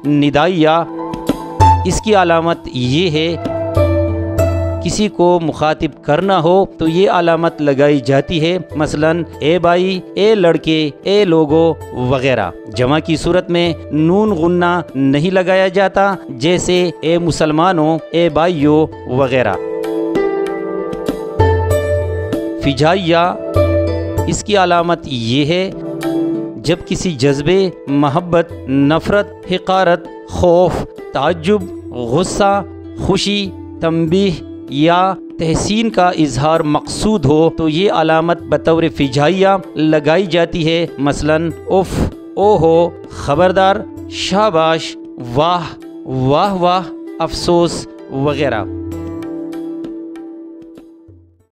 ندائیہ، اس کی علامت یہ ہے کسی کو مخاطب کرنا ہو تو یہ علامت لگائی جاتی ہے، مثلاً اے بھائی، اے لڑکے، اے لوگو وغیرہ۔ جمع کی صورت میں نون غنہ نہیں لگایا جاتا، جیسے اے مسلمانوں، اے بھائیو وغیرہ۔ فجائیہ، اس کی علامت یہ ہے جب کسی جذبے، محبت، نفرت، حقارت، خوف، تعجب، غصہ، خوشی، تنبیہ یا تحسین کا اظہار مقصود ہو تو یہ علامت بطور فجائیہ لگائی جاتی ہے، مثلاً اف، او ہو، خبردار، شاباش، واہ، واہ واہ، افسوس وغیرہ۔